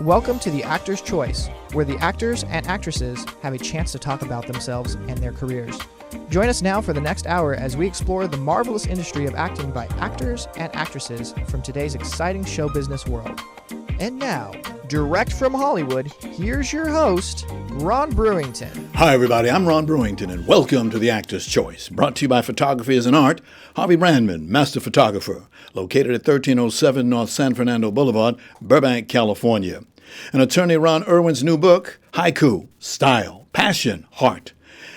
Welcome to The Actor's Choice, where the actors and actresses have a chance to talk about themselves and their careers. Join us now for the next hour as we explore the marvelous industry of acting by actors and actresses from today's exciting show business world. And now, direct from Hollywood, here's your host, Ron Brewington. Hi, everybody. I'm Ron Brewington, and welcome to The Actor's Choice, brought to you by Photography is an Art, Harvey Brandman, Master Photographer, located at 1307 North San Fernando Boulevard, Burbank, California. And attorney Ron Irwin's new book, Haiku, Style, Passion, Heart.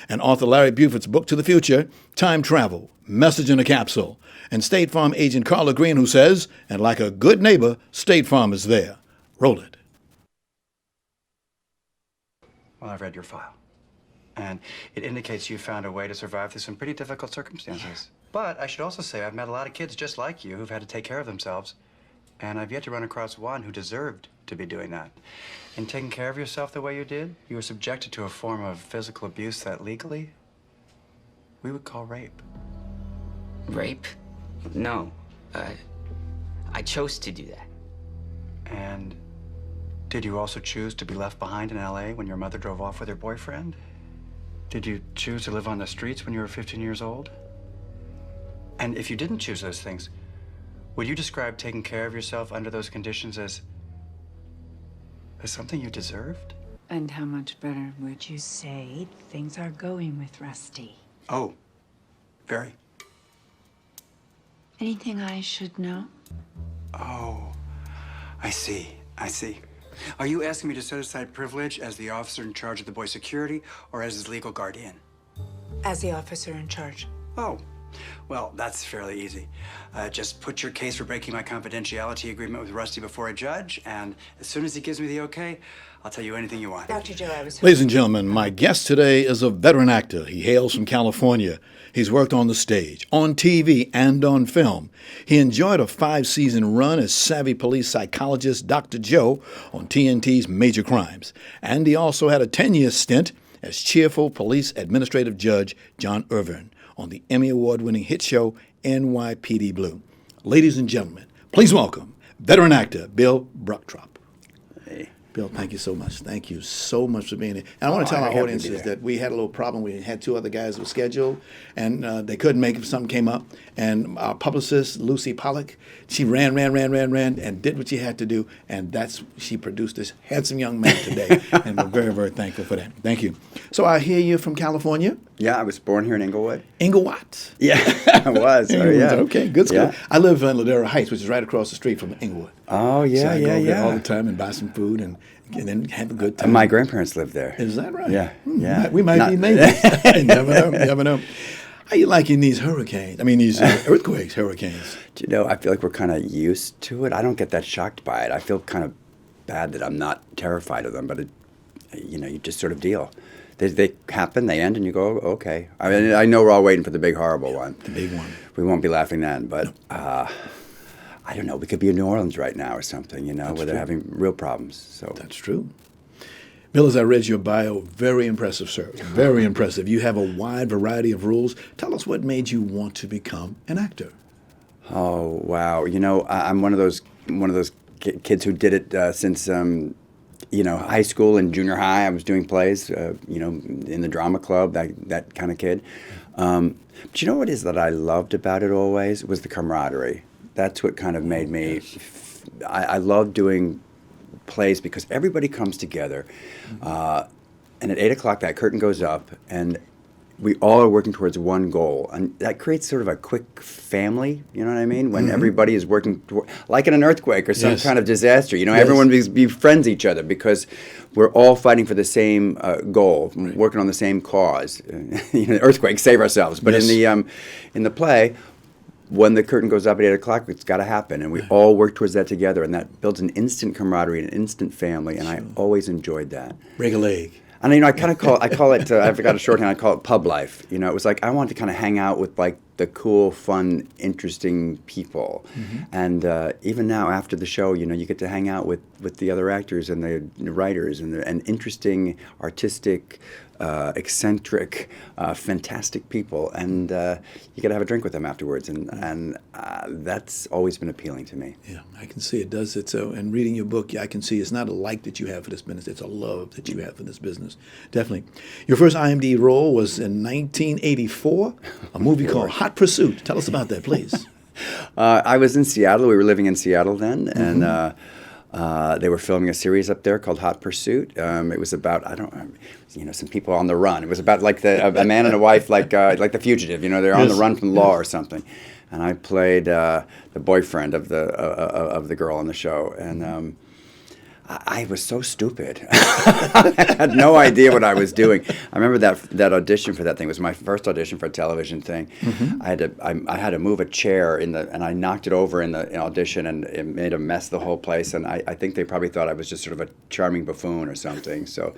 And author Larry Buford's book to the future, Time Travel, Message in a Capsule. And State Farm agent Carla Green, who says, and like a good neighbor, State Farm is there. Roll it. Well, I've read your file, and it indicates you found a way to survive through some pretty difficult circumstances. But I should also say I've met a lot of kids just like you who've had to take care of themselves, and I've yet to run across one who deserved to be doing that. In taking care of yourself the way you did, you were subjected to a form of physical abuse that legally we would call rape. Rape? No. I chose to do that. And did you also choose to be left behind in LA when your mother drove off with her boyfriend? Did you choose to live on the streets when you were 15 years old? And if you didn't choose those things, would you describe taking care of yourself under those conditions as something you deserved? And how much better would you say things are going with Rusty? Oh, very. Anything I should know? Oh, I see. Are you asking me to set aside privilege as the officer in charge of the boy's security or as his legal guardian? As the officer in charge. Oh, well, that's fairly easy. Just put your case for breaking my confidentiality agreement with Rusty before a judge, and as soon as he gives me the okay, I'll tell you anything you want. Dr. Joe, I was... Ladies and gentlemen, my guest today is a veteran actor. He hails from California. He's worked on the stage, on TV, and on film. He enjoyed a 5-season run as savvy police psychologist Dr. Joe on TNT's Major Crimes. And he also had a 10-year stint as cheerful police administrative judge John Irvin on the Emmy Award-winning hit show NYPD Blue. Ladies and gentlemen, please welcome veteran actor Bill Brochtrup. Hey. Bill, thank you so much. Thank you so much for being here. And I want to tell our audiences that we had a little problem. We had 2 other guys who were scheduled, and they couldn't make it. Something came up. And our publicist, Lucy Pollock, she ran, and did what she had to do. And she produced this handsome young man today. And we're very, very thankful for that. Thank you. So I hear you're from California. Yeah, I was born here in Inglewood. Inglewood? Yeah, I was. Oh, yeah. Okay, good school. Yeah. I live in Ladera Heights, which is right across the street from Inglewood. Oh, yeah, so I go over there yeah. all the time and buy some food and then have a good time. And my grandparents lived there. Is that right? Yeah, yeah. We might be neighbors. You never know. How you liking these hurricanes? I mean, these earthquakes, hurricanes. Do you know, I feel like we're kind of used to it. I don't get that shocked by it. I feel kind of bad that I'm not terrified of them, but, you just sort of deal. They happen, they end, and you go, okay. I mean, I know we're all waiting for the big, horrible one. The big one. We won't be laughing then, but I don't know. We could be in New Orleans right now or something, where they're having real problems. So That's true. Bill, as I read your bio, very impressive, sir. Very impressive. You have a wide variety of roles. Tell us what made you want to become an actor. Oh, wow. I'm one of those kids who did it since high school and junior high. I was doing plays, in the drama club, that kind of kid. But you know what it is that I loved about it always? Was the camaraderie. That's what kind of made me, I love doing plays because everybody comes together. And at 8 o'clock, that curtain goes up, and we all are working towards one goal. And that creates sort of a quick family, you know what I mean? When everybody is working, like in an earthquake or some kind of dister, everyone befriends each other because we're all fighting for the same goal, working on the same cause. Earthquake, save ourselves. But in the play, when the curtain goes up at 8 o'clock, it's got to happen, and we all work towards that together, and that builds an instant camaraderie, an instant family, and I always enjoyed that. Break a leg. And I call it, I forgot a shorthand, I call it pub life. It was like I wanted to kind of hang out with like the cool, fun, interesting people. And even now after the show, you get to hang out with the other actors and the writers and interesting, artistic, eccentric, fantastic people, and you got to have a drink with them afterwards, and that's always been appealing to me. Yeah, I can see it does it. So, and reading your book, yeah, I can see it's not a like that you have for this business; it's a love that you have for this business. Definitely. Your first IMDb role was in 1984, a movie called Hot Pursuit. Tell us about that, please. I was in Seattle. We were living in Seattle then, and they were filming a series up there called Hot Pursuit. It was about some people on the run. It was about like a man and a wife, like The Fugitive. They're on the run from the law or something. And I played the boyfriend of the girl on the show, and I was so stupid. I had no idea what I was doing. I remember that audition for that thing was my first audition for a television thing. I had to move a chair and I knocked it over in the audition, and it made a mess of the whole place. And I think they probably thought I was just sort of a charming buffoon or something. So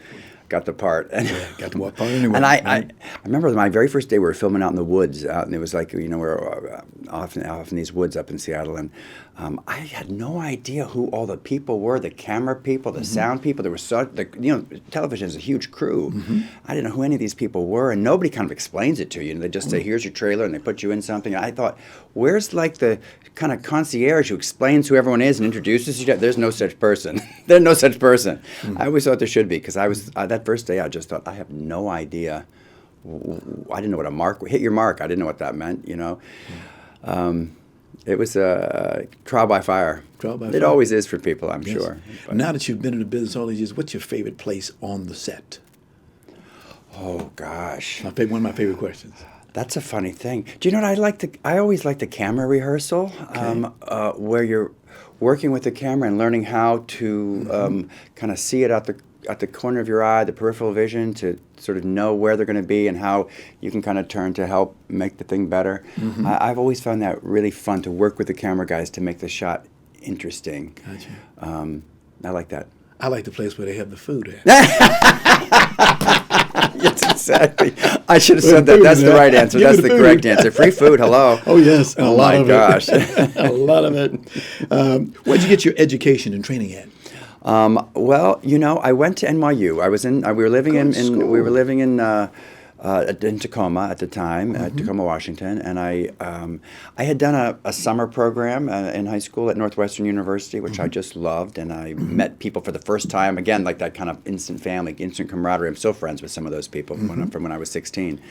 got the part. And got to what part anyway? And I remember my very first day we were filming out in the woods, and it was like we're off in these woods up in Seattle, and I had no idea who all the people were, the camera people, the sound people. There was television is a huge crew. I didn't know who any of these people were, and nobody kind of explains it to you. They just say, "Here's your trailer," and they put you in something. And I thought, where's like the kind of concierge who explains who everyone is and introduces you? There's no such person. There's no such person. I always thought there should be, because I was that first day I just thought, I have no idea. I didn't know what a mark, hit your mark. I didn't know what that meant. It was a trial by fire. It always is for people, I'm sure. But now that you've been in the business all these years, what's your favorite place on the set? Oh gosh, One of my favorite questions. That's a funny thing. Do you know what I always like the camera rehearsal, where you're working with the camera and learning how to kind of see it at the corner of your eye, the peripheral vision, to sort of know where they're going to be and how you can kind of turn to help make the thing better. I've always found that really fun, to work with the camera guys to make the shot interesting. Gotcha. I like that. I like the place where they have the food at. Yes, exactly. I should have said that. That's the right answer. That's the correct answer. Free food, hello. Oh, yes. Oh, my gosh. A lot of it. Where'd you get your education and training at? Well, I went to NYU. We were living in Tacoma at the time, Tacoma, Washington, and I had done a summer program in high school at Northwestern University, which I just loved, and I met people for the first time. Again, like that kind of instant family, instant camaraderie. I'm still friends with some of those people from when I was 16.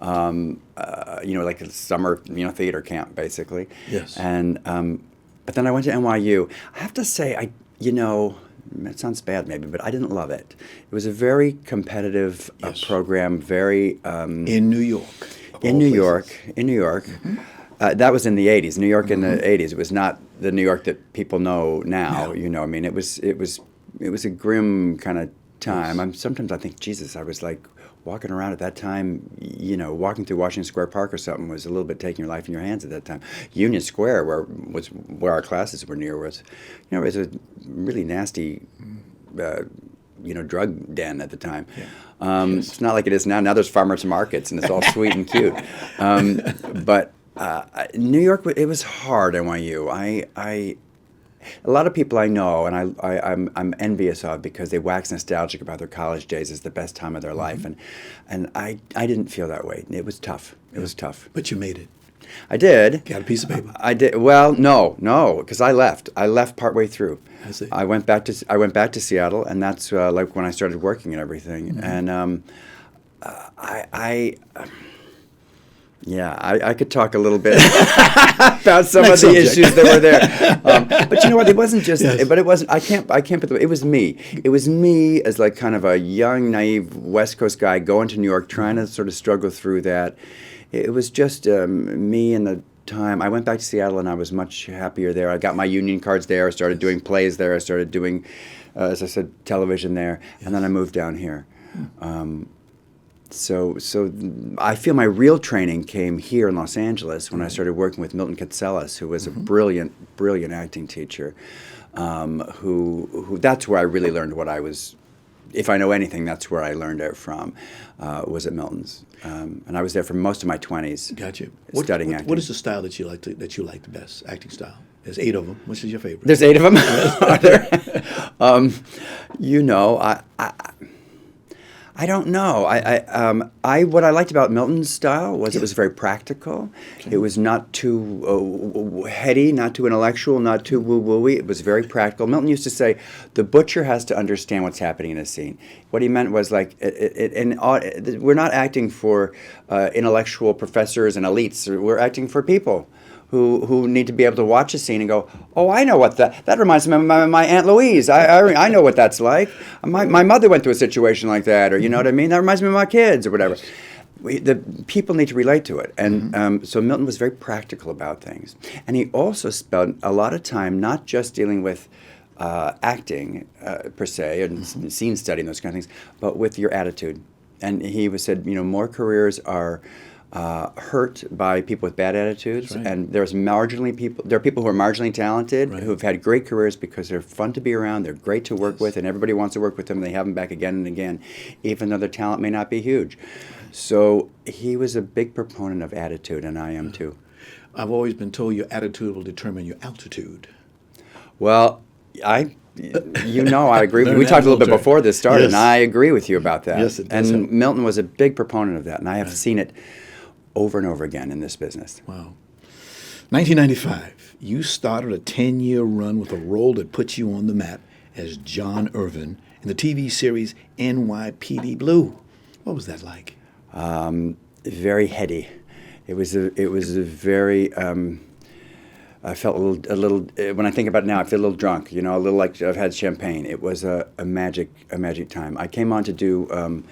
Like a summer theater camp, basically. Yes. And but then I went to NYU. I have to say, it sounds bad maybe, but I didn't love it. It was a very competitive program, very... in New York. In New York. That was in the 80s. New York in the 80s. It was not the New York that people know now. It was a grim kind of time. Sometimes I think, Jesus, I was like walking around at that time, walking through Washington Square Park or something was a little bit taking your life in your hands at that time. Union Square, where our classes were near, was a really nasty, drug den at the time. Yeah. It's not like it is now. Now there's farmers markets and it's all sweet and cute. But New York, it was hard. NYU. A lot of people I know, and I'm envious of, because they wax nostalgic about their college days as the best time of their life, and I didn't feel that way. It was tough. It was tough. But you made it. I did. Got a piece of paper. I did. Well, no, because I left. I left partway through. I see. I went back to Seattle, and that's like when I started working and everything. And I could talk a little bit about some of the issues that were there. But you know what? It wasn't just. Yes. But it wasn't. I can't. It was me. It was me as like kind of a young, naive West Coast guy going to New York, trying to sort of struggle through that. It was just me and the time. I went back to Seattle, and I was much happier there. I got my union cards there. I started doing plays there. I started doing, as I said, television there, and then I moved down here. So I feel my real training came here in Los Angeles when I started working with Milton Katselas, who was a brilliant acting teacher. Who that's where I really learned what I was. If I know anything, that's where I learned it from. Was at Milton's, and I was there for most of my 20s. Got you. Studying acting. What is the style that you like the best? Acting style. There's 8 of them. Which is your favorite? There's 8 of them. Are there? I don't know. What I liked about Milton's style was it was very practical. It was not too heady, not too intellectual, not too woo-wooey. It was very practical. Milton used to say, the butcher has to understand what's happening in a scene. What he meant was like, we're not acting for intellectual professors and elites. We're acting for people who need to be able to watch a scene and go, oh, I know what that reminds me of my Aunt Louise. I know what that's like. My mother went through a situation like that, or you know what I mean? That reminds me of my kids, or whatever. The people need to relate to it. And so Milton was very practical about things. And he also spent a lot of time not just dealing with acting, per se, and scene study and those kind of things, but with your attitude. And he said, more careers are hurt by people with bad attitudes, right. and there are people who are marginally talented, right, who've had great careers because they're fun to be around, they're great to work with, and everybody wants to work with them, and they have them back again and again, even though their talent may not be huge. So he was a big proponent of attitude, and I am too. I've always been told your attitude will determine your altitude. Well, I agree. We talked a little bit before this started, and I agree with you about that. Yes, it does. And Milton was a big proponent of that, and I have seen it over and over again in this business. Wow. 1995, you started a 10-year run with a role that put you on the map as John Irvin in the TV series NYPD Blue. What was that like? Very heady. It was a very. I felt a little. When I think about it now, I feel a little drunk. A little like I've had champagne. It was a magic time. I came on to do.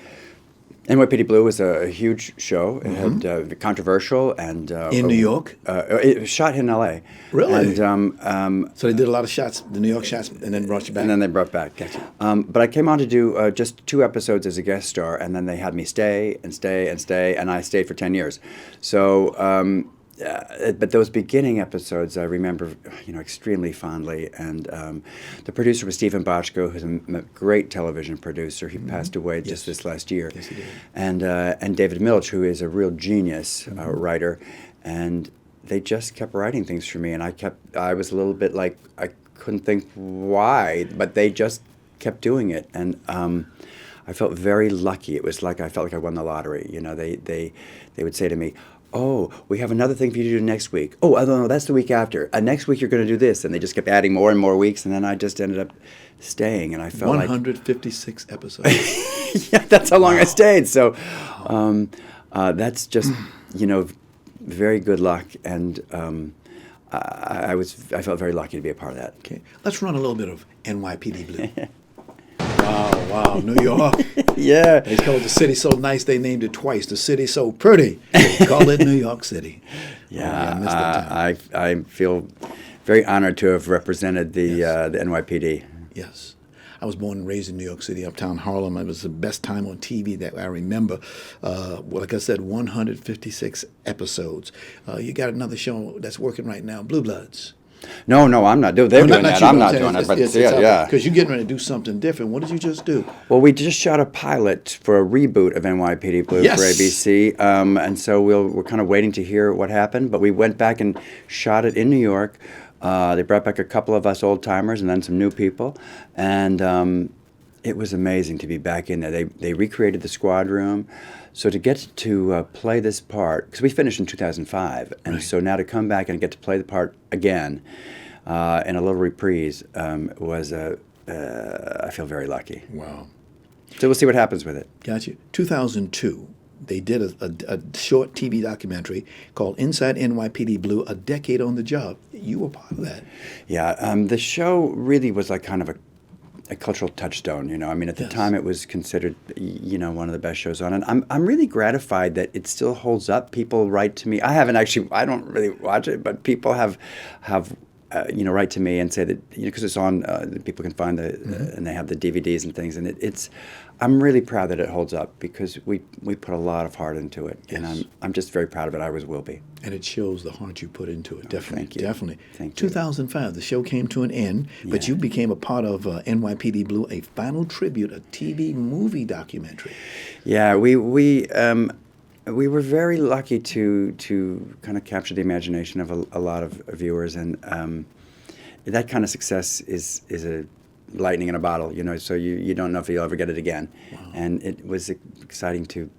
NYPD Blue was a huge show. It had controversial and in New York. It was shot in L.A. Really? And so they did a lot of shots, the New York shots, and then brought you back. And then they brought back. Gotcha. But I came on to do just 2 episodes as a guest star, and then they had me stay, and I stayed for 10 years. So. But those beginning episodes I remember, extremely fondly. And the producer was Stephen Bochco, who's a great television producer. He passed away just this last year. Yes, he did. And David Milch, who is a real genius writer. And they just kept writing things for me, and I was a little bit like, I couldn't think why, but they just kept doing it. And I felt very lucky. It was like I felt like I won the lottery. They would say to me, oh, we have another thing for you to do next week. Oh, no, that's the week after. Next week you're going to do this. And they just kept adding more and more weeks, and then I just ended up staying, and I felt 156 episodes. Yeah, that's how long I stayed. So that's just, very good luck, and I felt very lucky to be a part of that. Okay, let's run a little bit of NYPD Blue. Wow, New York. Yeah. They called the city so nice they named it twice. The city so pretty, they call it New York City. Yeah, I missed that time. I feel very honored to have represented the NYPD. Yes. I was born and raised in New York City, uptown Harlem. It was the best time on TV that I remember. Like I said, 156 episodes. You got another show that's working right now, Blue Bloods. No, I'm not doing. They're doing that. I'm not doing it. But yeah. Because you're getting ready to do something different. What did you just do? Well, we just shot a pilot for a reboot of NYPD Blue for ABC, and so we're kind of waiting to hear what happened. But we went back and shot it in New York. They brought back a couple of us old timers and then some new people, and it was amazing to be back in there. They recreated the squad room. So to get to play this part, because we finished in 2005, and so now to come back and get to play the part again in a little reprise was I feel very lucky. Wow. So we'll see what happens with it. Got you. 2002, they did a short TV documentary called Inside NYPD Blue, A Decade on the Job. You were part of that. Yeah, the show really was like kind of a cultural touchstone, I mean, at the time it was considered, one of the best shows on. And I'm really gratified that it still holds up. People write to me. I don't really watch it, but people have write to me and say that, because it's on, people can find and they have the DVDs and things. And I'm really proud that it holds up because we put a lot of heart into it. Yes. And I'm just very proud of it. I always will be. And it shows the heart you put into it. Definitely. Thank you. Definitely. Thank you. 2005, the show came to an end, but you became a part of NYPD Blue, a final tribute, a TV movie documentary. Yeah, we were very lucky to kind of capture the imagination of a lot of viewers, and that kind of success is lightning in a bottle, you know, so you don't know if you'll ever get it again. Wow. And it was exciting to,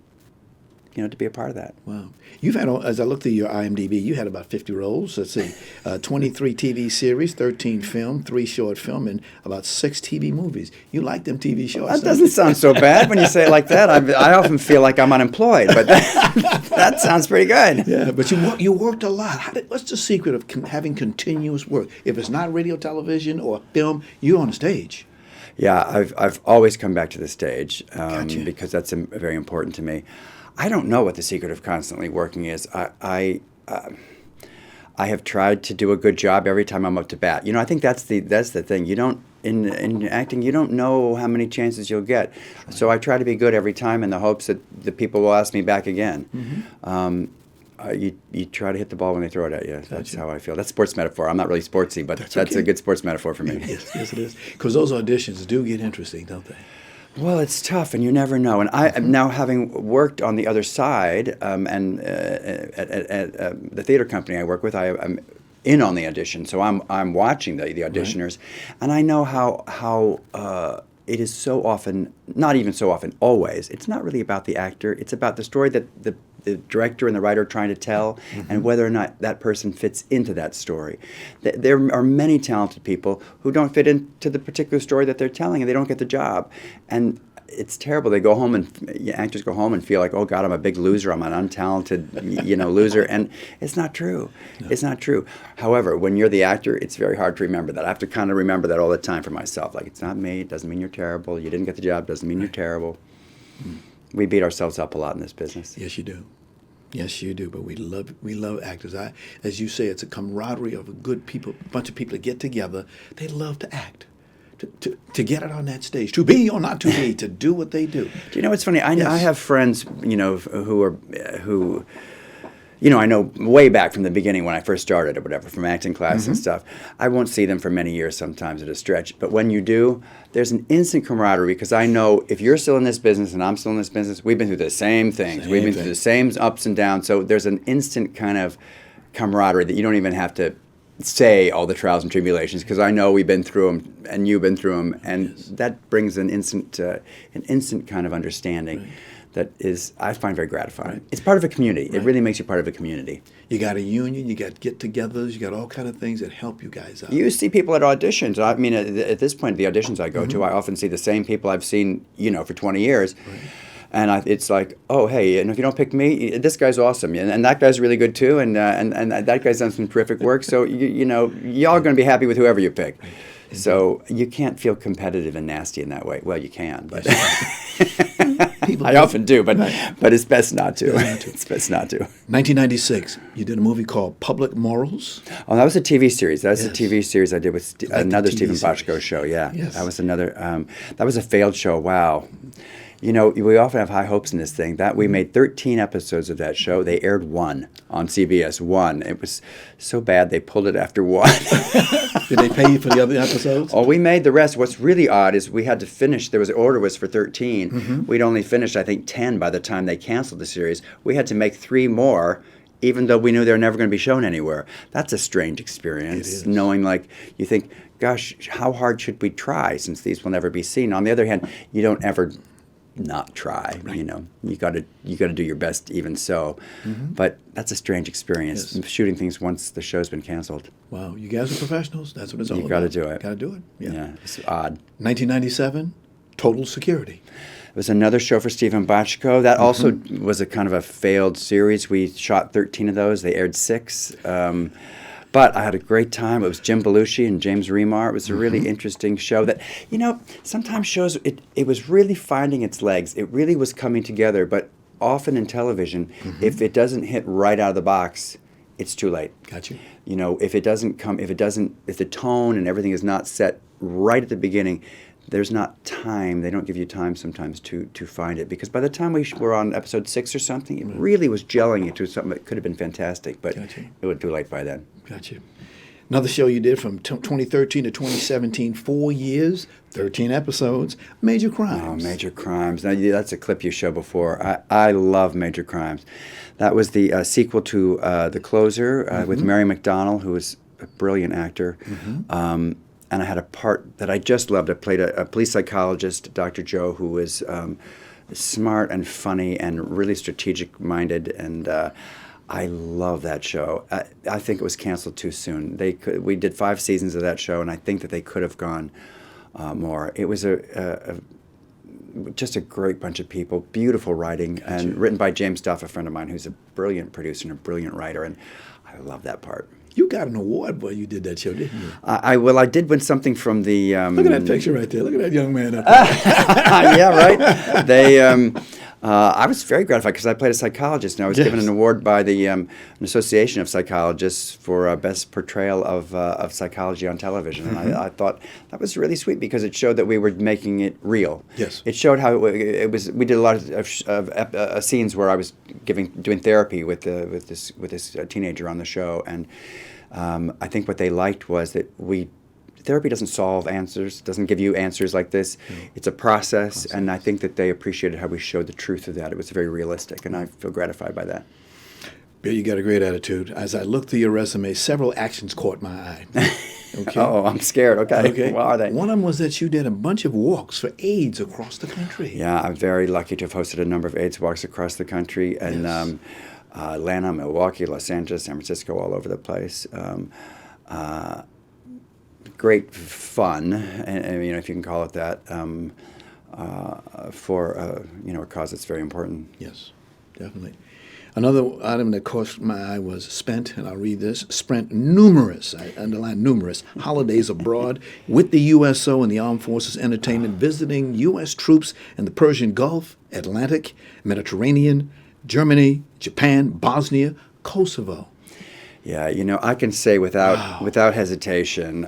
you know, to be a part of that. Wow. You've had, as I looked through your IMDb, you had about 50 roles. Let's see, 23 TV series, 13 film, 3 short film, and about 6 TV movies. You like them TV shows? That doesn't sound so bad when you say it like that. I often feel like I'm unemployed, but that sounds pretty good. Yeah, but you worked a lot. What's the secret of having continuous work? If it's not radio, television, or film, you're on the stage. Yeah, I've always come back to the stage Gotcha. because that's very important to me. I don't know what the secret of constantly working is. I have tried to do a good job every time I'm up to bat. You know, I think that's the thing. You don't in acting, you don't know how many chances you'll get. Right. So I try to be good every time in the hopes that the people will ask me back again. Mm-hmm. You try to hit the ball when they throw it at you. That's how I feel. That's sports metaphor. I'm not really sportsy, but that's okay. A good sports metaphor for me. Yes, it is. Because those auditions do get interesting, don't they? Well, it's tough, and you never know. And I now, having worked on the other side, and at the theater company I work with, I'm in on the audition, so I'm watching the auditioners, right. And I know how it is so often, not even so often, always. It's not really about the actor. It's about the story that the director and the writer are trying to tell, mm-hmm. and whether or not that person fits into that story. There are many talented people who don't fit into the particular story that they're telling, and they don't get the job. And it's terrible. They go home, and actors go home and feel like, oh God, I'm a big loser. I'm an untalented, loser. And it's not true. No. It's not true. However, when you're the actor, it's very hard to remember that. I have to kind of remember that all the time for myself. Like, it's not me. It doesn't mean you're terrible. You didn't get the job. Doesn't mean you're terrible. Mm. We beat ourselves up a lot in this business. Yes, you do. Yes, you do. But we love actors. As you say, it's a camaraderie of a bunch of people that get together. They love to act, to get it on that stage, to be or not to be, to do what they do. Do you know what's funny? I have friends, who I know way back from the beginning when I first started or whatever, from acting class mm-hmm. and stuff. I won't see them for many years sometimes at a stretch. But when you do, there's an instant camaraderie, because I know if you're still in this business and I'm still in this business, we've been through the same things. We've been through the same ups and downs. So there's an instant kind of camaraderie that you don't even have to say all the trials and tribulations, because I know we've been through them and you've been through them. And that brings an instant kind of understanding. Right. That is, I find very gratifying. Right. It's part of a community. Right. It really makes you part of a community. You got a union, you got get-togethers, you got all kind of things that help you guys out. You see people at auditions. I mean, at this point, the auditions I go mm-hmm. to, I often see the same people I've seen, for 20 years. Right. And it's like, oh, hey, and if you don't pick me, this guy's awesome, and that guy's really good too, and that guy's done some terrific work. So y'all are going to be happy with whoever you pick. Right. So you can't feel competitive and nasty in that way. Well, you can, but I often do, but it's best not to. It's best not to. 1996, you did a movie called Public Morals. Oh, that was a TV series. That was a TV series I did with another Stephen Bochco show. Yeah, yes. That was another. That was a failed show. Wow. We often have high hopes in this thing. That we made 13 episodes of that show. They aired 1 on CBS. 1. It was so bad they pulled it after 1. Did they pay you for the other episodes? Oh, we made the rest. What's really odd is we had to finish. The order was for 13. Mm-hmm. We'd only finished, I think, 10 by the time they canceled the series. We had to make 3 more, even though we knew they were never going to be shown anywhere. That's a strange experience. It is. Knowing, you think, gosh, how hard should we try since these will never be seen? On the other hand, you don't ever not try. Right. You got to do your best even so. Mm-hmm. But that's a strange experience, yes. Shooting things once the show's been canceled. Wow, you guys are professionals. That's what it's all about. You got to do it. Got to do it. Yeah, it's odd. 1997, Total Security. It was another show for Stephen Bochco. That also was a kind of a failed series. We shot 13 of those. They aired 6. But I had a great time. It was Jim Belushi and James Remar. It was a really interesting show that, sometimes shows, it was really finding its legs. It really was coming together. But often in television, if it doesn't hit right out of the box, it's too late. Gotcha. If the tone and everything is not set right at the beginning, there's not time. They don't give you time sometimes to find it, because by the time we were on episode 6 or something, it really was gelling into something that could have been fantastic, but it was too late by then. Gotcha. Another show you did from 2013 to 2017, 4 years, 13 episodes, Major Crimes. Oh, Major Crimes. Now, that's a clip you showed before. I love Major Crimes. That was the sequel to The Closer with Mary McDonnell, who was a brilliant actor. I had a part that I just loved. I played a police psychologist, Dr. Joe, who was smart and funny and really strategic-minded, and I love that show. I think it was canceled too soon. We did 5 seasons of that show, and I think that they could have gone more. It was just a great bunch of people, beautiful writing, and written by James Duff, a friend of mine who's a brilliant producer and a brilliant writer, and I love that part. You got an award when you did that show, didn't you? I did win something from the. Look at that picture right there. Look at that young man up there. Yeah, right. They. I was very gratified because I played a psychologist, and I was given an award by the an Association of Psychologists for best portrayal of psychology on television, and I thought that was really sweet because it showed that we were making it real. Yes. It showed how it was. We did a lot of scenes where I was doing therapy with this teenager on the show, and I think what they liked was that therapy doesn't solve answers, doesn't give you answers like this. It's a process, and I think that they appreciated how we showed the truth of that. It was very realistic, and I feel gratified by that. Bill, you got a great attitude. As I looked through your resume, several actions caught my eye. Okay. Oh, I'm scared. Okay. What are they? One of them was that you did a bunch of walks for AIDS across the country. Yeah, I'm very lucky to have hosted a number of AIDS walks across the country, and Atlanta, Milwaukee, Los Angeles, San Francisco, all over the place. Great fun, and if you can call it that, for a cause that's very important. Yes, definitely. Another item that caught my eye was spent, and I'll read this, spent numerous, I underline numerous, holidays abroad with the USO and the Armed Forces Entertainment, visiting U.S. troops in the Persian Gulf, Atlantic, Mediterranean, Germany, Japan, Bosnia, Kosovo. Yeah, I can say without hesitation,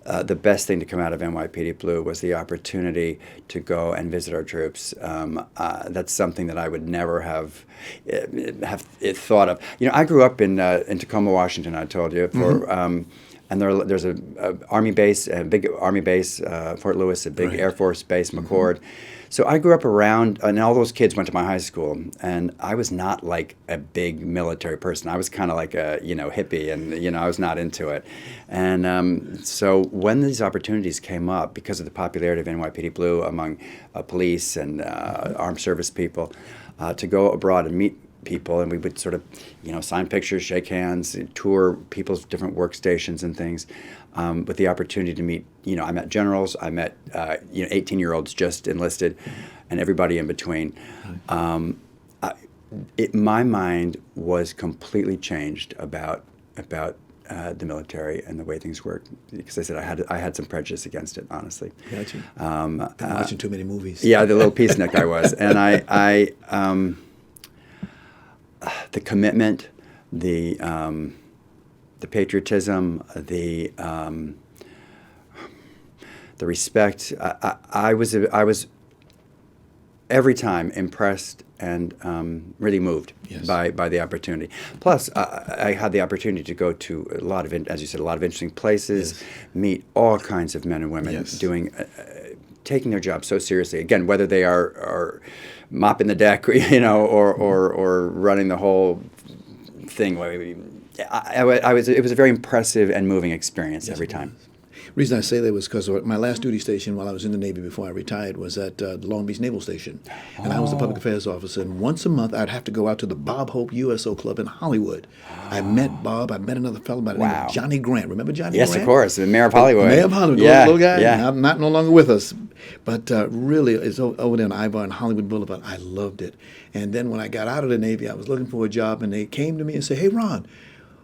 the best thing to come out of NYPD Blue was the opportunity to go and visit our troops. That's something that I would never have thought of. I grew up in Tacoma, Washington. I told you, and there's a army base, a big army base, Fort Lewis, a big Air Force base, McChord. So I grew up around, and all those kids went to my high school, and I was not like a big military person. I was kind of like a, hippie, and, I was not into it. And so when these opportunities came up, because of the popularity of NYPD Blue among police and armed service people, to go abroad and meet people, and we would sort of, sign pictures, shake hands, tour people's different workstations and things. With the opportunity to meet, I met generals, I met, 18-year-olds just enlisted, and everybody in between. My mind was completely changed about the military and the way things work, because I said I had some prejudice against it, honestly. Gotcha. Been watching too many movies. Yeah, the little peacenik I was, and I the commitment, the patriotism, the respect. I was every time impressed and really moved by the opportunity. Plus, I had the opportunity to go to a lot of, as you said, a lot of interesting places, meet all kinds of men and women doing, taking their job so seriously. Again, whether they are mopping the deck, or running the whole thing. It was a very impressive and moving experience every time. The reason I say that was because my last duty station while I was in the Navy before I retired was at the Long Beach Naval Station. And I was the public affairs officer. And once a month, I'd have to go out to the Bob Hope USO Club in Hollywood. I met Bob. I met another fellow by the name of Johnny Grant. Remember Johnny Grant? Yes, of course. The mayor of Hollywood. Mayor of Hollywood. Little guy. Not no longer with us. But really, it's over there on Ivar and Hollywood Boulevard. I loved it. And then when I got out of the Navy, I was looking for a job. And they came to me and said, "Hey, Ron,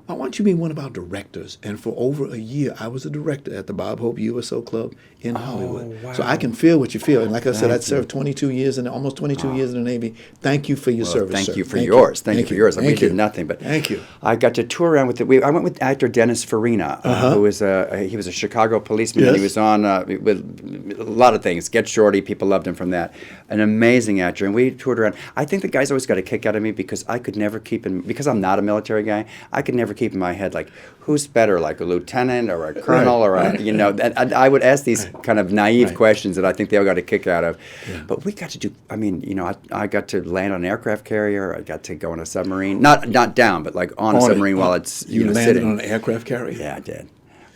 I want you to be one of our directors." And for over a year, I was a director at the Bob Hope USO Club in Hollywood. Wow. So I can feel what you feel. And like I said, I served 22 years almost 22 years in the Navy. Thank you for your service, Thank sir. you for yours. Thank you for yours. We did nothing, but thank you. I got to tour around with I went with actor Dennis Farina, who was he was a Chicago policeman. And he was on with a lot of things. Get Shorty, people loved him from that. An amazing actor, and we toured around. I think the guys always got a kick out of me because I could never keep because I'm not a military guy. I could never keep in my head like who's better, like a lieutenant or a colonel or a, and I would ask these kind of naive questions that I think they all got a kick out of. Yeah. But we got to do, I got to land on an aircraft carrier. I got to go on a submarine, not down, but like on a submarine while it's you landed sitting. on an aircraft carrier? Yeah,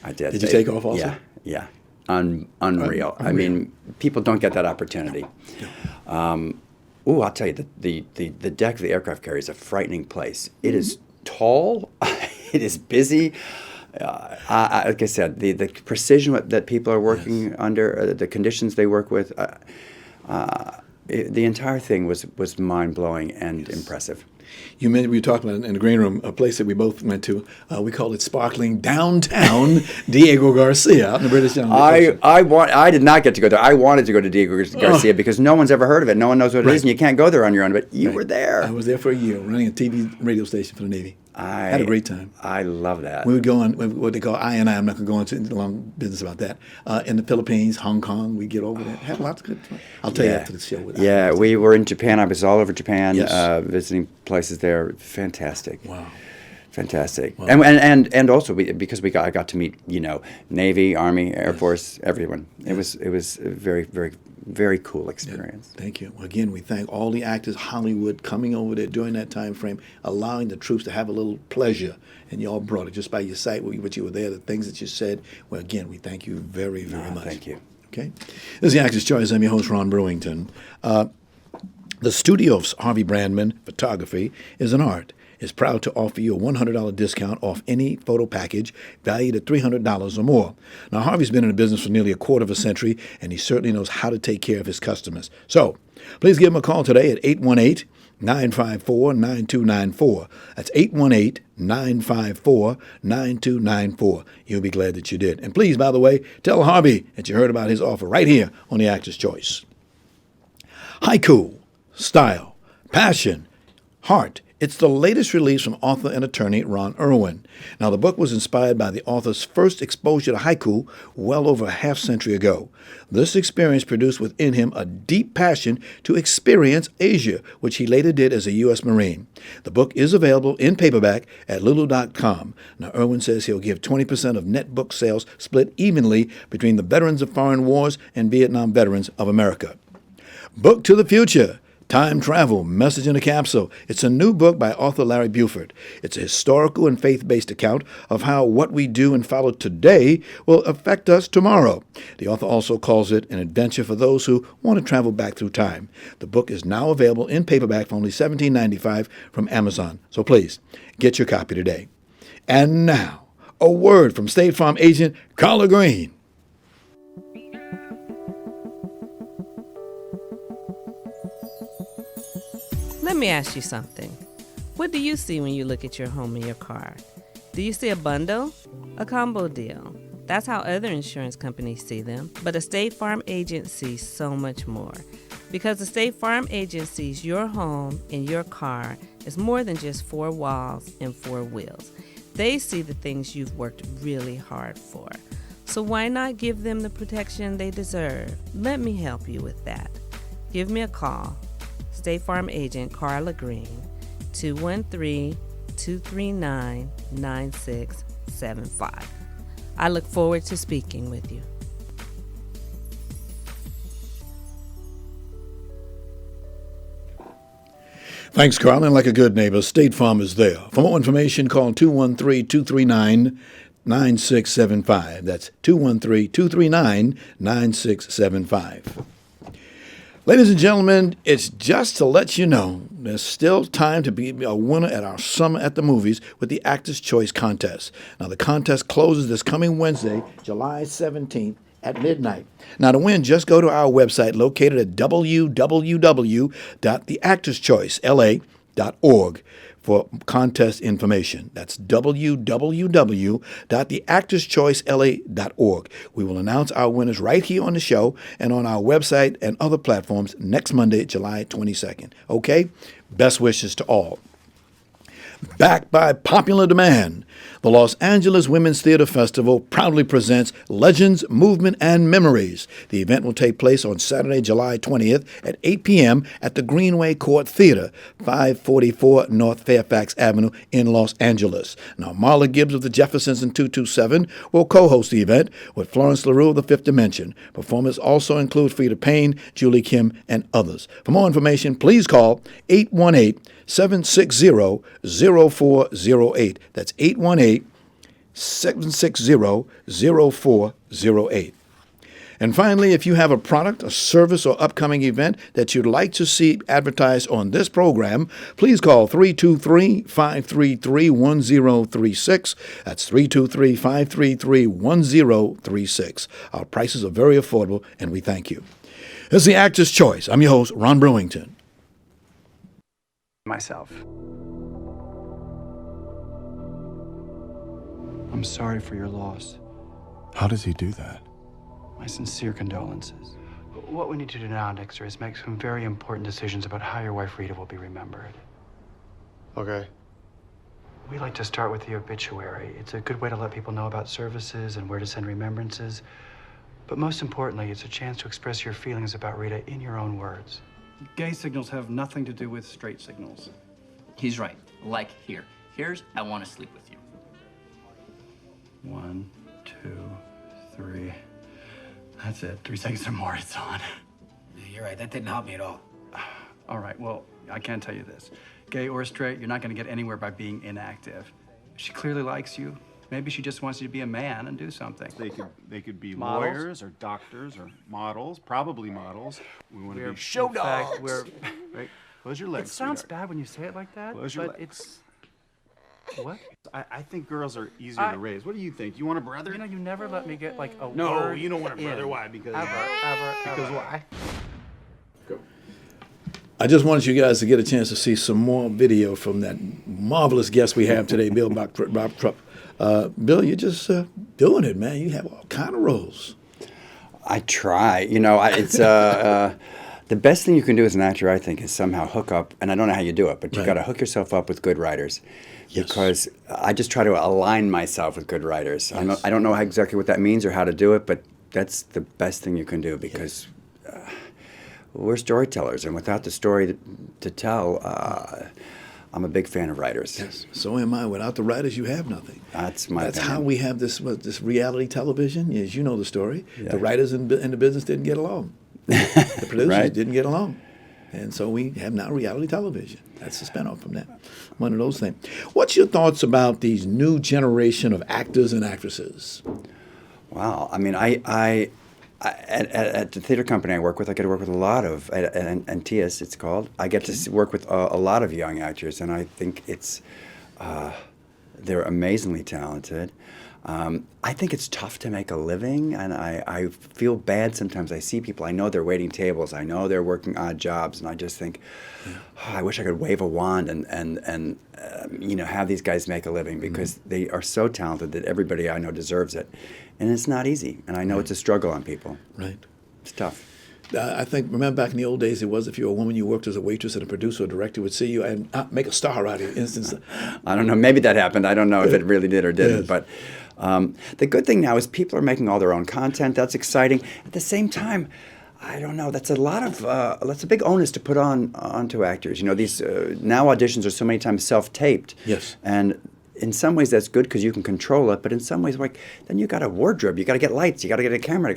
I did. Did you take off also? Yeah, unreal. I mean, people don't get that opportunity. I'll tell you, the deck of the aircraft carrier is a frightening place. It is tall. It is busy. Like I said, the precision that people are working under, the conditions they work with, the entire thing was mind-blowing and impressive. You mentioned, we talked about in the green room, a place that we both went to. We call it sparkling downtown Diego Garcia out in the British Isles. I did not get to go there. I wanted to go to Diego Garcia because no one's ever heard of it. No one knows what it is, and you can't go there on your own. But you were there. I was there for a year, running a TV radio station for the Navy. I had a great time. I love that. We would go on what they call I&I. I'm not going to go into long business about that. In the Philippines, Hong Kong, we get over there. Had lots of good fun. I'll tell you after the show. We were in Japan. I was all over Japan, visiting places there. Fantastic. Wow. Fantastic. Wow. And also because I got to meet, Navy, Army, Air Force, everyone. It was a very, very, very cool experience. Yeah, thank you. Well, again, we thank all the actors, Hollywood, coming over there during that time frame, allowing the troops to have a little pleasure. And you all brought it just by your sight, what you were there, the things that you said. Well, again, we thank you very, very much. Thank you. Okay. This is the Actor's Choice. I'm your host, Ron Brewington. The studio of Harvey Brandman Photography is an art. Is proud to offer you a $100 discount off any photo package valued at $300 or more. Now, Harvey's been in the business for nearly a quarter of a century, and he certainly knows how to take care of his customers. So, please give him a call today at 818-954-9294. That's 818-954-9294. You'll be glad that you did. And please, by the way, tell Harvey that you heard about his offer right here on The Actor's Choice. Haiku, style, passion, heart. It's the latest release from author and attorney Ron Irwin. Now, the book was inspired by the author's first exposure to haiku well over a half-century ago. This experience produced within him a deep passion to experience Asia, which he later did as a U.S. Marine. The book is available in paperback at Lulu.com. Now, Irwin says he'll give 20% of net book sales split evenly between the veterans of foreign wars and Vietnam veterans of America. Book to the Future. Time Travel, Message in a Capsule. It's a new book by author Larry Buford. It's a historical and faith-based account of how what we do and follow today will affect us tomorrow. The author also calls it an adventure for those who want to travel back through time. The book is now available in paperback for only $17.95 from Amazon. So please, get your copy today. And now, a word from State Farm agent Carla Green. Let me ask you something. What do you see when you look at your home and your car? Do you see a bundle? A combo deal? That's how other insurance companies see them. But a State Farm agent sees so much more. Because the State Farm agent sees your home and your car as more than just four walls and four wheels. They see the things you've worked really hard for. So why not give them the protection they deserve? Let me help you with that. Give me a call. State Farm agent Carla Green, 213-239-9675. I look forward to speaking with you. Thanks, Carl. And like a good neighbor, State Farm is there. For more information, call 213-239-9675. That's 213-239-9675. Ladies and gentlemen, it's just to let you know there's still time to be a winner at our Summer at the Movies with the Actor's Choice Contest. Now, the contest closes this coming Wednesday, July 17th at midnight. Now, to win, just go to our website located at www.theactorschoicela.org for contest information. That's www.theactorschoicela.org. We will announce our winners right here on the show and on our website and other platforms next Monday, July 22nd. Okay? Best wishes to all. Backed by popular demand, the Los Angeles Women's Theater Festival proudly presents Legends, Movement, and Memories. The event will take place on Saturday, July 20th at 8 p.m. at the Greenway Court Theater, 544 North Fairfax Avenue in Los Angeles. Now, Marla Gibbs of the Jeffersons and 227 will co-host the event with Florence LaRue of the Fifth Dimension. Performers also include Frida Payne, Julie Kim, and others. For more information, please call 818-760-0408. That's 818 760-0408. And finally, if you have a product, a service, or upcoming event that you'd like to see advertised on this program, please call 323-533-1036. That's 323-533-1036. Our prices are very affordable, and we thank you. This is The Actor's Choice. I'm your host, Ron Brewington. Myself. I'm sorry for your loss. How does he do that? My sincere condolences. What we need to do now, Dexter, is make some very important decisions about how your wife Rita will be remembered. Okay. We like to start with the obituary. It's a good way to let people know about services and where to send remembrances. But most importantly, it's a chance to express your feelings about Rita in your own words. Gay signals have nothing to do with straight signals. He's right. Like here. Here's I want to sleep with you. 1, 2, 3. That's it. 3 seconds or more, it's on. Yeah, you're right. That didn't help me at all. All right, well, I can't tell you this. Gay or straight, you're not going to get anywhere by being inactive. She clearly likes you. Maybe she just wants you to be a man and do something. They could be Models? lawyers or doctors or models, probably models. We want to be show dogs. Right? Close your legs. It sounds sweetheart. bad when you say it like that, Close your but legs. it's... What? I think girls are easier to raise. What do you think? You want a brother? You know, you never let me get, like, a No, word you don't want a brother. in. Why? Because Because why? I just wanted you guys to get a chance to see some more video from that marvelous guest we have today, Bill Brochtrup. Bill, you're just doing it, man. You have all kind of roles. I try. You know, it's the best thing you can do as an actor, I think, is somehow hook up. And I don't know how you do it, but you Right. got to hook yourself up with good writers. Yes. Because I just try to align myself with good writers. I don't know exactly what that means or how to do it, but that's the best thing you can do because we're storytellers, and without the story to tell, I'm a big fan of writers. Yes, so am I. Without the writers, you have nothing. That's my That's opinion. how we have this reality television. As you know the story, Yeah. the writers in the business didn't get along. The producers Right. didn't get along. And so we have now reality television. That's the spinoff from that. One of those things. What's your thoughts about these new generation of actors and actresses? Wow. I mean, I at the theater company I work with, I get to work with a lot of, and TIAS it's called, I get to work with a lot of young actors, and I think they're amazingly talented. I think it's tough to make a living, and I feel bad sometimes. I see people, I know they're waiting tables, I know they're working odd jobs, and I just think, I wish I could wave a wand and have these guys make a living because they are so talented that everybody I know deserves it. And it's not easy, and I know it's a struggle on people. Right. It's tough. I think, remember back in the old days, it was if you were a woman, you worked as a waitress, and a producer or director would see you and make a star out of you. Instance. I don't know. Maybe that happened. I don't know if it really did or didn't. Yes. But the good thing now is people are making all their own content. That's exciting. At the same time, I don't know. That's a big onus to put onto actors. You know, these now auditions are so many times self-taped. Yes. And in some ways that's good because you can control it, but in some ways, like, then you got a wardrobe, you got to get lights, you got to get a camera,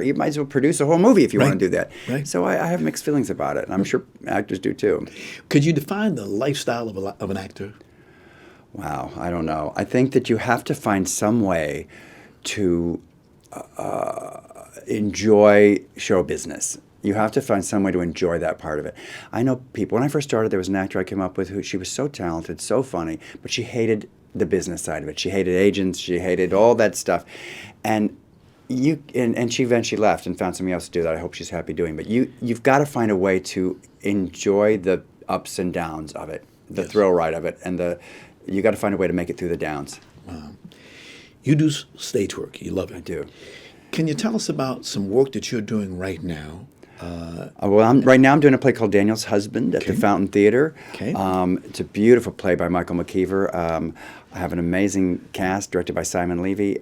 you might as well produce a whole movie if you want to do that. Right. So I have mixed feelings about it, and I'm sure actors do too. Could you define the lifestyle of an actor? Wow, I don't know. I think that you have to find some way to enjoy show business. You have to find some way to enjoy that part of it. I know people, when I first started, there was an actor I came up with who, she was so talented, so funny, but she hated the business side of it. She hated agents, she hated all that stuff. And she eventually left and found something else to do that I hope she's happy doing. But you've got to find a way to enjoy the ups and downs of it, the thrill ride of it, and you got to find a way to make it through the downs. Wow. You do stage work. You love it. I do. Can you tell us about some work that you're doing right now? Right now I'm doing a play called Daniel's Husband at the Fountain Theater. Okay. It's a beautiful play by Michael McKeever. I have an amazing cast directed by Simon Levy.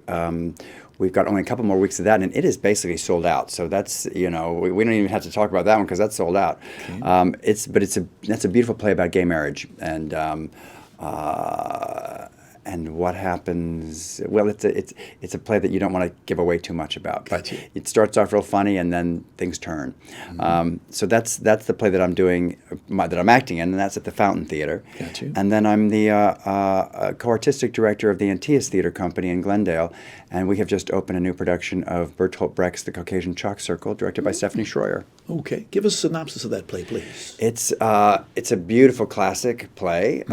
We've got only a couple more weeks of that, and it is basically sold out. So that's, we don't even have to talk about that one because that's sold out. Okay. That's a beautiful play about gay marriage, and and what happens. Well, it's a play that you don't want to give away too much about. But Gotcha. it starts off real funny, and then things turn. So that's the play that I'm doing, that I'm acting in, and that's at the Fountain Theater. Gotcha. And then I'm the co-artistic director of the Antaeus Theater Company in Glendale, and we have just opened a new production of Bertolt Brecht's The Caucasian Chalk Circle, directed by Stephanie Schroyer. Okay. Give us a synopsis of that play, please. It's a beautiful classic play.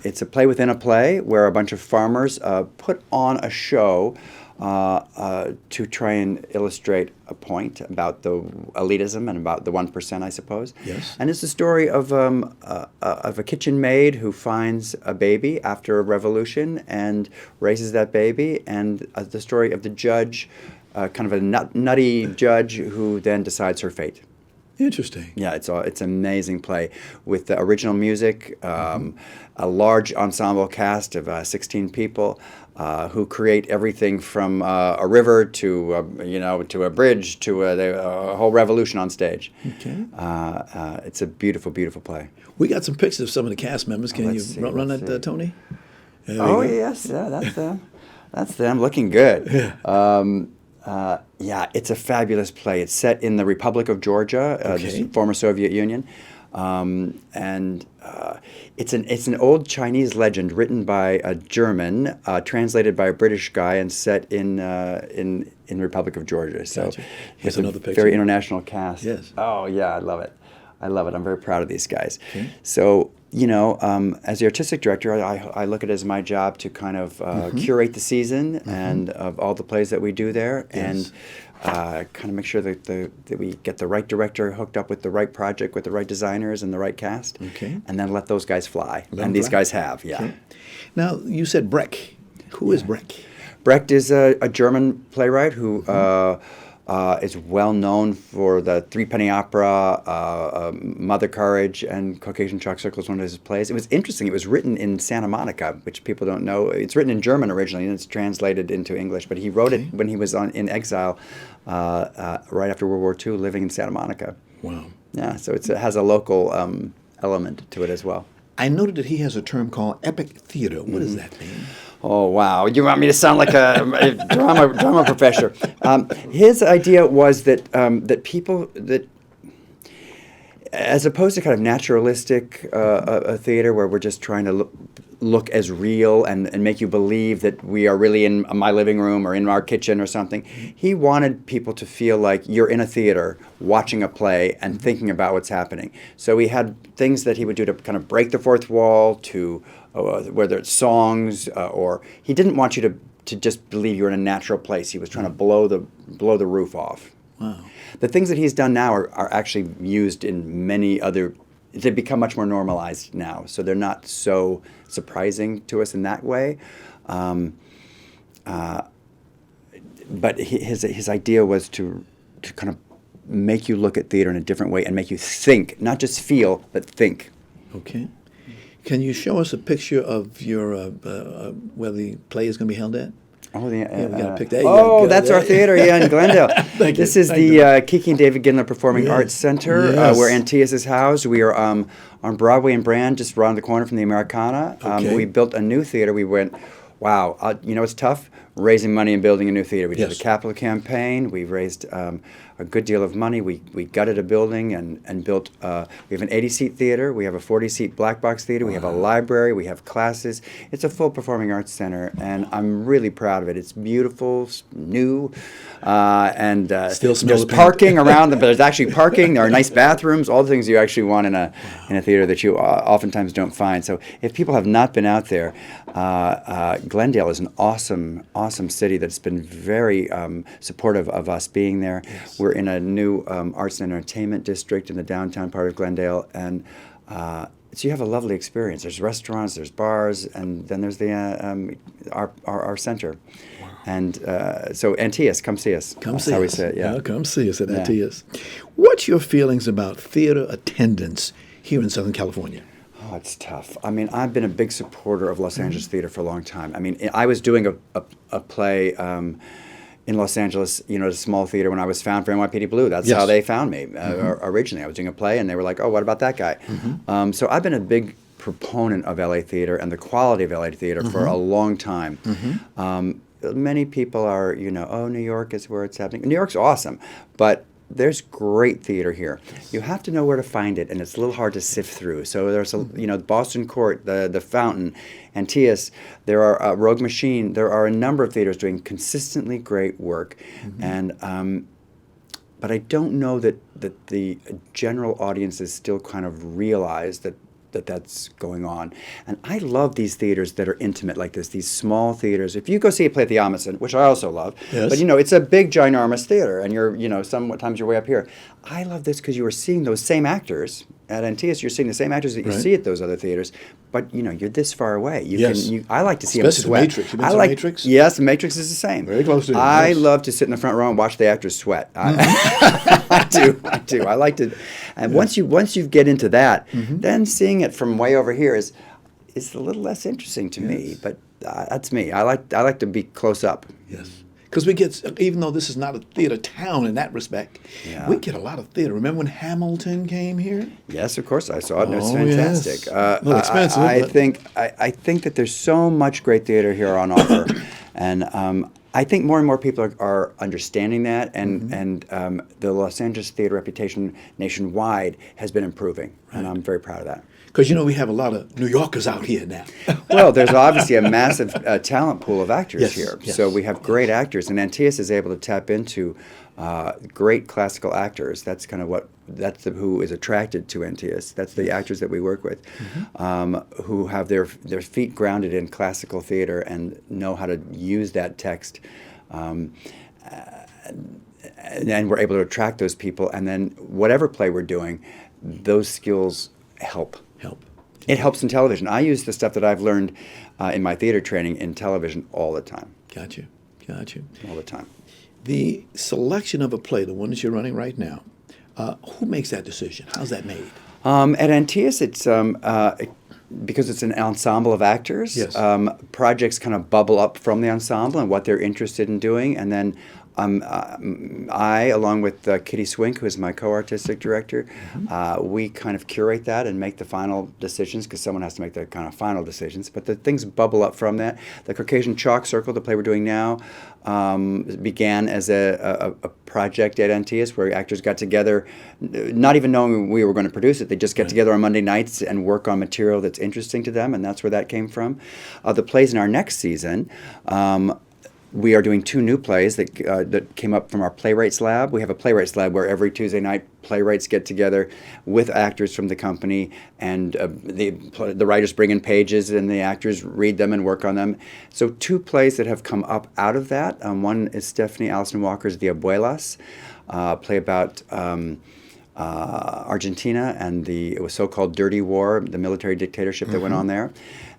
It's a play within a play where a bunch of farmers put on a show to try and illustrate a point about the elitism and about the 1%, I suppose. Yes. And it's the story of a kitchen maid who finds a baby after a revolution and raises that baby, and the story of the judge, kind of a nutty judge who then decides her fate. Interesting. Yeah, it's an amazing play with the original music, a large ensemble cast of 16 people who create everything from a river to a bridge to a whole revolution on stage. Okay. It's a beautiful, beautiful play. We got some pictures of some of the cast members. Can you let's see, run let's that, see. Tony? There we Oh go. yes, yeah, that's them. That's them, looking good. Yeah, it's a fabulous play. It's set in the Republic of Georgia, Okay. the former Soviet Union, and it's an old Chinese legend written by a German, translated by a British guy, and set in the Republic of Georgia. So Gotcha. Here's it's a another picture. very international cast. Yes. Oh yeah, I love it. I love it. I'm very proud of these guys. Okay. So, as the artistic director, I look at it as my job to kind of curate the season and of all the plays that we do there, Yes. and kind of make sure that we get the right director hooked up with the right project, with the right designers and the right cast, Okay. and then let those guys fly. Let 'em And these fly. guys have, yeah. Okay. Now, you said Brecht. Who is Brecht? Brecht is a German playwright who is well known for the Threepenny Opera, Mother Courage, and Caucasian Chalk Circle is one of his plays. It was interesting. It was written in Santa Monica, which people don't know. It's written in German originally, and it's translated into English. But he wrote it when he was in exile right after World War II, living in Santa Monica. Wow. Yeah, so it has a local element to it as well. I noted that he has a term called epic theater. What does that mean? Oh wow! You want me to sound like a drama professor? His idea was that people as opposed to kind of naturalistic a theater where we're just trying to look as real and make you believe that we are really in my living room or in our kitchen or something, he wanted people to feel like you're in a theater watching a play and thinking about what's happening. So he had things that he would do to kind of break the fourth wall, to whether it's songs or he didn't want you to just believe you're in a natural place. He was trying to blow the roof off. Wow. The things that he's done now are actually used in many other. They've become much more normalized now, so they're not so surprising to us in that way. But his idea was to kind of make you look at theater in a different way and make you think, not just feel, but think. Okay. Can you show us a picture of your where the play is going to be held at? Oh, Yeah, we got to pick that. Oh, that's our theater, yeah, in Glendale. Thank This you. is Thank the you. Kiki and David Gindler Performing Yes. Arts Center, Yes. where Antaeus is housed. We are on Broadway and Brand, just around the corner from the Americana. Okay. We built a new theater. We went, wow, it's tough raising money and building a new theater. We did Yes. a capital campaign. We raised a good deal of money. We gutted a building and built, we have an 80-seat theater. We have a 40-seat black box theater. We have a library. We have classes. It's a full performing arts center, and I'm really proud of it. It's beautiful, new, and Still smell there's the paint. parking around, but there's actually parking. There are nice bathrooms, all the things you actually want in a theater that you oftentimes don't find. So if people have not been out there, Glendale is an awesome city that's been very supportive of us being there. Yes. We're in a new arts and entertainment district in the downtown part of Glendale, and so you have a lovely experience. There's restaurants, there's bars, and then there's the our center. Wow. And so Antaeus, come see us. Come That's see how we us. say it, yeah. Come see us at Yeah. Antaeus. What's your feelings about theater attendance here in Southern California? Oh, it's tough. I mean, I've been a big supporter of Los Angeles theater for a long time. I mean, I was doing a play in Los Angeles, at a small theater when I was found for NYPD Blue. That's Yes. how they found me originally. I was doing a play, and they were like, "Oh, what about that guy?" So I've been a big proponent of LA theater and the quality of LA theater for a long time. Many people are, oh, New York is where it's happening. New York's awesome, but there's great theater here. You have to know where to find it, and it's a little hard to sift through. So there's the Boston Court, the Fountain, Antaeus. There are Rogue Machine. There are a number of theaters doing consistently great work, and but I don't know that the general audience is still kind of realized that's going on. And I love these theaters that are intimate like this, these small theaters. If you go see a play at the Amundsen, which I also love, but it's a big, ginormous theater, and you're, sometimes you're way up here. I love this because you are seeing those same actors at NTS. You're seeing the same actors that you see at those other theaters, but you're this far away. I like to see them sweat. Matrix. You been to Matrix? Yes, the Matrix is the same. Very close to it. I love to sit in the front row and watch the actors sweat. I do. I like to. And once you get into that, then seeing it from way over here is a little less interesting to me. But that's me. I like to be close up. Yes. Because we get, even though this is not a theater town in that respect, we get a lot of theater. Remember when Hamilton came here? Yes, of course I saw it. And it was fantastic. Yes. A little expensive. I think that there's so much great theater here on offer, and I think more and more people are understanding that, and the Los Angeles theater reputation nationwide has been improving, and I'm very proud of that. Because, we have a lot of New Yorkers out here now. Well, there's obviously a massive talent pool of actors here. Yes. So we have great actors, and Antaeus is able to tap into great classical actors. That's kind of who is attracted to Antaeus. That's the actors that we work with, who have their feet grounded in classical theater and know how to use that text. And we're able to attract those people, and then whatever play we're doing, those skills help. It helps in television. I use the stuff that I've learned in my theater training in television all the time. Got you. All the time. The selection of a play, the one that you're running right now, who makes that decision? How's that made? At Antaeus, it's because it's an ensemble of actors. Yes. Projects kind of bubble up from the ensemble and what they're interested in doing, and then I, along with Kitty Swink, who is my co-artistic director, we kind of curate that and make the final decisions, because someone has to make the kind of final decisions. But the things bubble up from that. The Caucasian Chalk Circle, the play we're doing now, began as a project at Antaeus where actors got together, not even knowing we were going to produce it. They just get together on Monday nights and work on material that's interesting to them, and that's where that came from. The plays in our next season, we are doing 2 new plays that came up from our Playwrights Lab. We have a Playwrights Lab where every Tuesday night playwrights get together with actors from the company, and the writers bring in pages and the actors read them and work on them. So 2 plays that have come up out of that. One is Stephanie Allison Walker's The Abuelas, a play about Argentina and it was so-called Dirty War, the military dictatorship that went on there.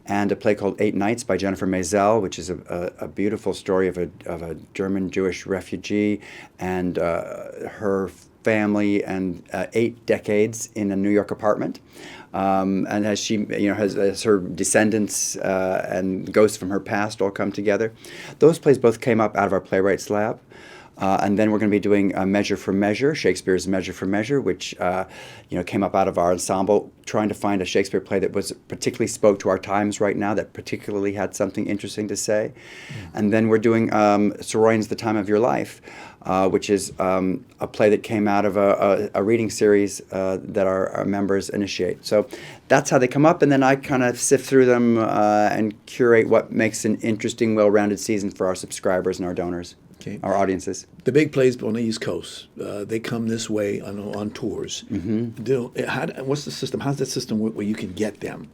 And a play called 8 Nights by Jennifer Maisel, which is a beautiful story of a German Jewish refugee and her family and 8 decades in a New York apartment. And as she, as her descendants and ghosts from her past all come together. Those plays both came up out of our Playwrights Lab. And then we're going to be doing Measure for Measure, Shakespeare's Measure for Measure, which came up out of our ensemble, trying to find a Shakespeare play that was particularly spoke to our times right now, that particularly had something interesting to say. And then we're doing Soroyan's The Time of Your Life, which is a play that came out of a reading series that our members initiate. So that's how they come up, and then I kind of sift through them and curate what makes an interesting, well-rounded season for our subscribers and our donors. Okay. Our audiences. The big plays on the East Coast, they come this way on tours. What's the system? How's that system work where you can get them?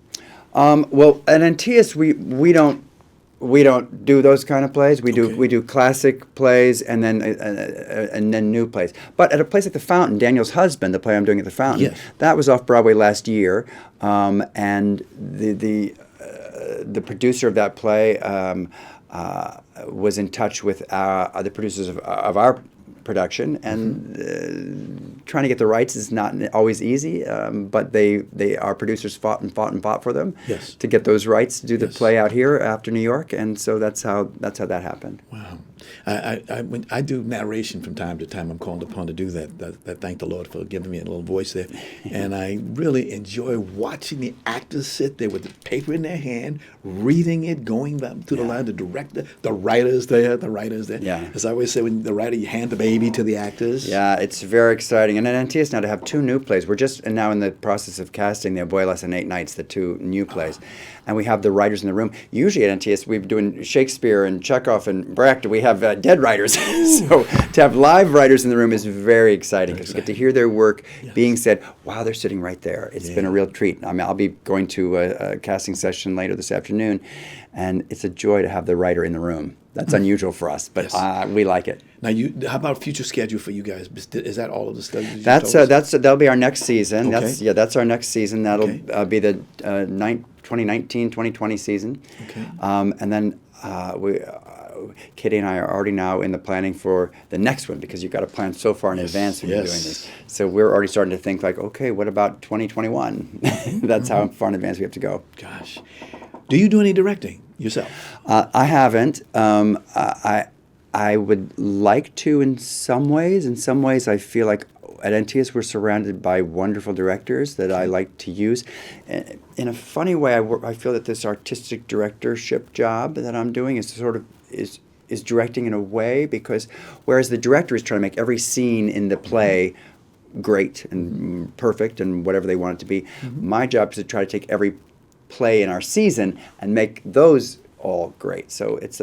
Well, at Antaeus, we don't do those kind of plays. We do classic plays and then new plays. But at a place like the Fountain, Daniel's Husband, the play I'm doing at the Fountain, that was off Broadway last year, and the producer of that play was in touch with the producers of our production, and trying to get the rights is not always easy, but our producers fought for them to get those rights to do the play out here after New York, and so that's how that happened. Wow. When I do narration from time to time, I'm called upon to do that. Thank the Lord for giving me a little voice there. And I really enjoy watching the actors sit there with the paper in their hand, reading it, going back through the line, the director, the writers there. Yeah. As I always say, when the writer, you hand the baby to the actors. Yeah, it's very exciting. And at NTS now to have 2 new plays. We're just now in the process of casting the Abuelas and 8 Nights, the 2 new plays. And we have the writers in the room. Usually at NTS, we're doing Shakespeare and Chekhov and Brochtrup. We have dead writers. So to have live writers in the room is very exciting because we get to hear their work being said while they're sitting right there. It's been a real treat. I mean, I'll be going to a casting session later this afternoon, and it's a joy to have the writer in the room. That's unusual for us, but we like it. Now, how about future schedule for you guys? Is that all of the stuff? That'll be our next season. Okay. That's our next season. That'll be the 2019-2020 season. Okay. And then Kitty and I are already now in the planning for the next one because you've got to plan so far in advance when you're doing this. So we're already starting to think like, okay, what about 2021? That's how far in advance we have to go. Gosh. Do you do any directing yourself? I haven't. I would like to in some ways. In some ways, I feel like at NTS we're surrounded by wonderful directors that I like to use. In a funny way, I feel that this artistic directorship job that I'm doing is sort of is directing in a way because whereas the director is trying to make every scene in the play great and perfect and whatever they want it to be, my job is to try to take every play in our season and make those all great. So it's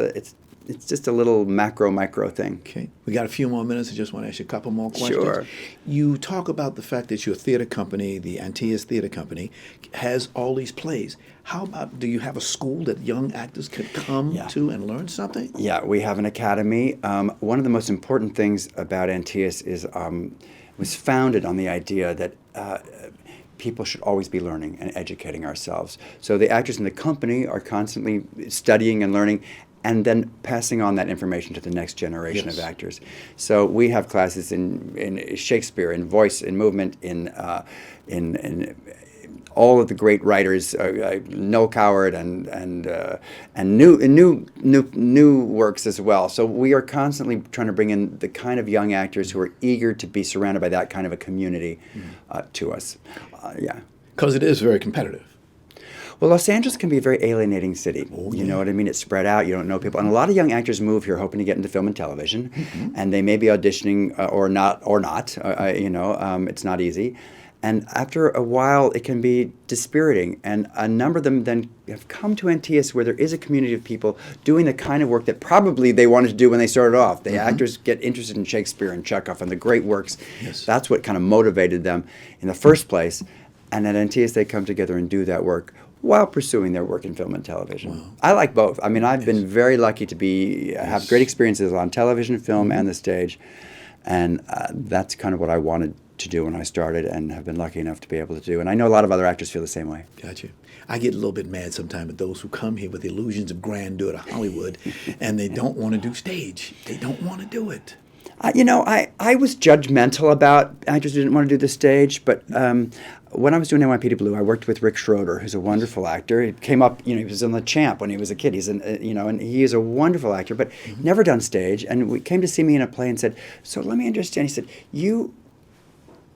just a little micro thing. Okay. We got a few more minutes. I just want to ask you a couple more questions. Sure. You talk about the fact that your theater company, the Antilles Theater Company, has all these plays. How about, do you have a school that young actors could come to and learn something? Yeah, we have an academy. One of the most important things about Antilles is was founded on the idea that people should always be learning and educating ourselves. So the actors in the company are constantly studying and learning and then passing on that information to the next generation of actors. So we have classes in Shakespeare, in voice, in movement, in all of the great writers, Noel Coward and new works as well. So we are constantly trying to bring in the kind of young actors who are eager to be surrounded by that kind of a community to us. Because it is very competitive. Well, Los Angeles can be a very alienating city. You know what I mean? It's spread out. You don't know people. And a lot of young actors move here hoping to get into film and television. And they may be auditioning or not. It's not easy. And after a while, it can be dispiriting. And a number of them then have come to NTS where there is a community of people doing the kind of work that probably they wanted to do when they started off. The actors get interested in Shakespeare and Chekhov and the great works. That's what kind of motivated them in the first place. And at NTS, they come together and do that work while pursuing their work in film and television. Wow. I like both. I mean, I've been very lucky to have great experiences on television, film, and the stage. And that's kind of what I wanted to do when I started and have been lucky enough to be able to do. And I know a lot of other actors feel the same way. Gotcha. I get a little bit mad sometimes at those who come here with illusions of grandeur to Hollywood and they don't want to do stage. They don't want to do it. I was judgmental about actors who didn't want to do the stage, but when I was doing NYPD Blue, I worked with Rick Schroeder, who's a wonderful actor. He came up, he was on The Champ when he was a kid. And he is a wonderful actor, but never done stage. And he came to see me in a play and said, "So let me understand." He said, "You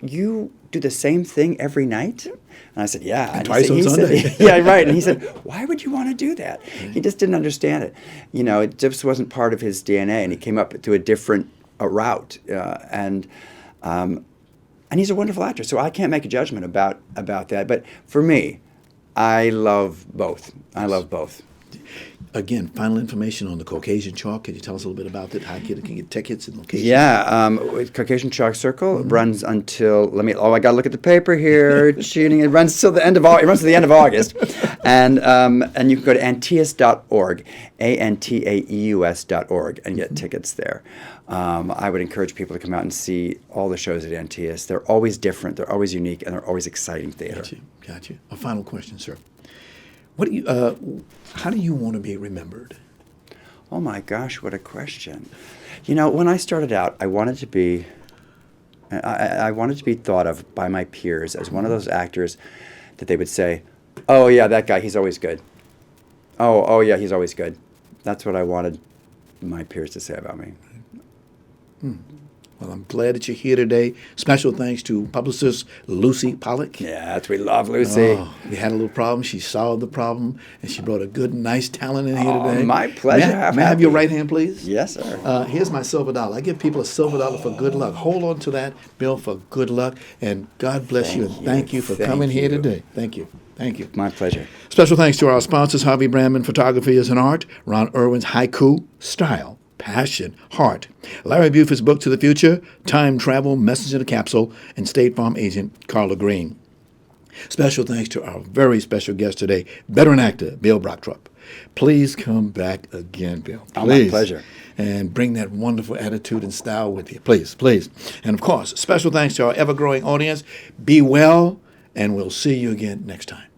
do the same thing every night?" And I said, "Yeah." And twice on Sunday. Yeah, right. And he said, "Why would you want to do that?" He just didn't understand it. It just wasn't part of his DNA, and he came up to a different route. And he's a wonderful actor, so I can't make a judgment about that. But for me, I love both. I love both. Again, final information on the Caucasian Chalk. Can you tell us a little bit about it? How kids can get tickets and locations? Yeah, Caucasian Chalk Circle runs until I got to look at the paper here. Cheating. It runs till the end of August. It runs to the end of August, and you can go to antaeus.org, antaeus.org, and get tickets there. I would encourage people to come out and see all the shows at Antaeus. They're always different. They're always unique, and they're always exciting theater. Got you. A final question, sir. How do you want to be remembered? Oh my gosh, what a question. When I started out, I wanted to be I wanted to be thought of by my peers as one of those actors that they would say, "Oh yeah, that guy, he's always good. Oh yeah, he's always good." That's what I wanted my peers to say about me. Well, I'm glad that you're here today. Special thanks to publicist Lucy Pollock. Yes, we love Lucy. Oh, we had a little problem. She solved the problem, and she brought a good, nice talent in here today. My pleasure. May I have your right hand, please? Yes, sir. Here's my silver dollar. I give people a silver dollar for good luck. Hold on to that, Bill, for good luck. And God bless you, and thank you for coming here today. Thank you. Thank you. My pleasure. Special thanks to our sponsors, Harvey Brandman Photography is an Art, Ron Irwin's Haiku, Style, Passion, Heart, Larry Buford's Book to the Future, Time Travel, Message in a Capsule, and State Farm agent Carla Green. Special thanks to our very special guest today, veteran actor Bill Brochtrup. Please come back again, Bill. Please. Oh, my pleasure. And bring that wonderful attitude and style with you. Please, please. And of course, special thanks to our ever-growing audience. Be well, and we'll see you again next time.